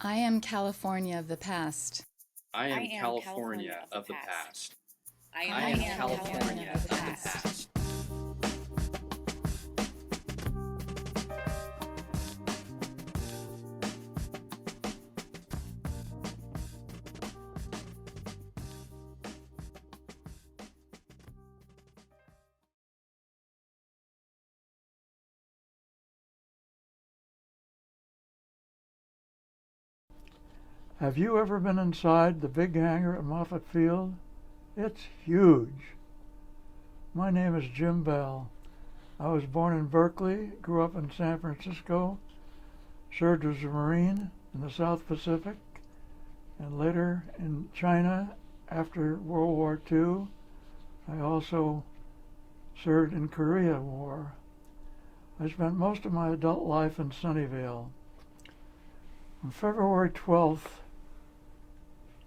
I am California of the past. I I am am California California of the of the past. past. I am I am California California of the of the past. past. Have you ever been inside the big hangar at Moffett Field? It's huge. My name is Jim Bell. I was born in Berkeley, grew up in San Francisco, served as a Marine in the South Pacific, and later in China after World War II. I also served in Korea War. I spent most of my adult life in Sunnyvale. On February 12th,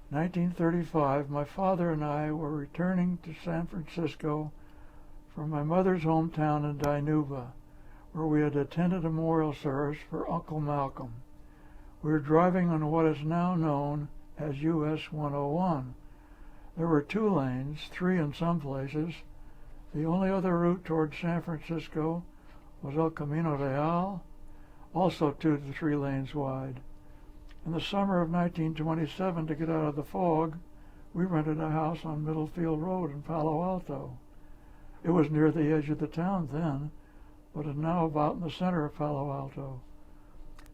1935, my father and I were returning to San Francisco from my mother's hometown in Dinuba, where we had attended a memorial service for Uncle Malcolm. We were driving on what is now known as US 101. There were 2 lanes, 3 in some places. The only other route toward San Francisco was El Camino Real, also 2 to 3 lanes wide. In the summer of 1927, to get out of the fog, we rented a house on Middlefield Road in Palo Alto. It was near the edge of the town then, but is now about in the center of Palo Alto.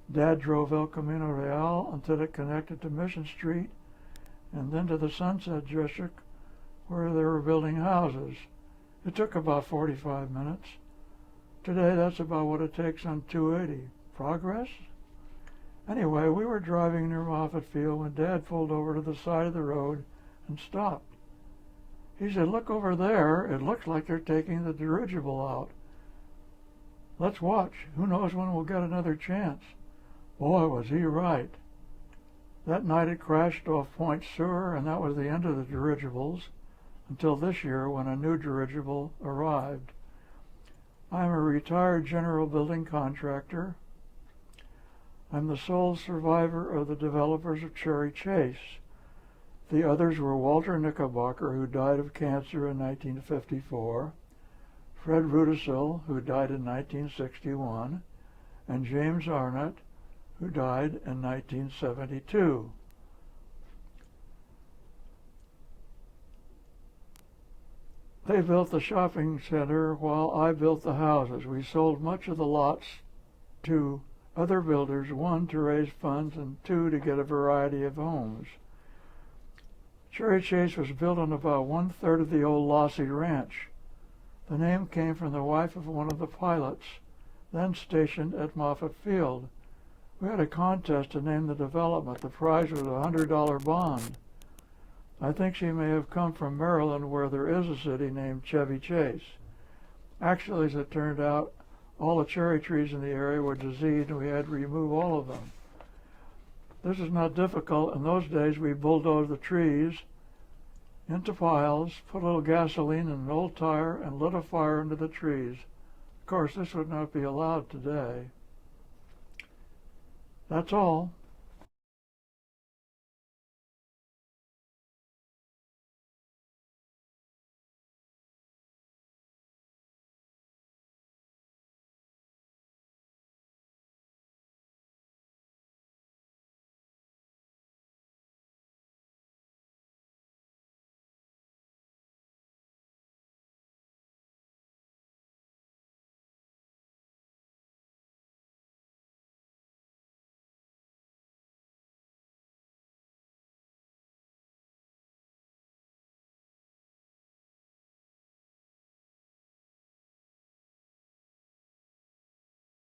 Dad drove El Camino Real until it connected to Mission Street and then to the Sunset District where they were building houses. It took about 45 minutes. Today, that's about what it takes on 280. Progress? Anyway, we were driving near Moffett Field when Dad pulled over to the side of the road and stopped. He said, "Look over there. It looks like they're taking the dirigible out. Let's watch. Who knows when we'll get another chance." Boy, was he right. That night it crashed off Point Sur, and that was the end of the dirigibles until this year when a new dirigible arrived. I'm a retired general building contractor. I'm the sole survivor of the developers of Cherry Chase. The others were Walter Knickerbocker, who died of cancer in 1954, Fred Rudisill, who died in 1961, and James Arnott, who died in 1972. They built the shopping center while I built the houses. We sold much of the lots to other builders, 1 to raise funds and 2 to get a variety of homes. Cherry Chase was built on about 1/3 of the old Lossy Ranch. The name came from the wife of one of the pilots, then stationed at Moffett Field. We had a contest to name the development. The prize was a $100 bond. I think she may have come from Maryland, where there is a city named Chevy Chase. Actually, as it turned out, all the cherry trees in the area were diseased and we had to remove all of them. This is not difficult. In those days, we bulldozed the trees into piles, put a little gasoline in an old tire, and lit a fire under the trees. Of course, this would not be allowed today. That's all.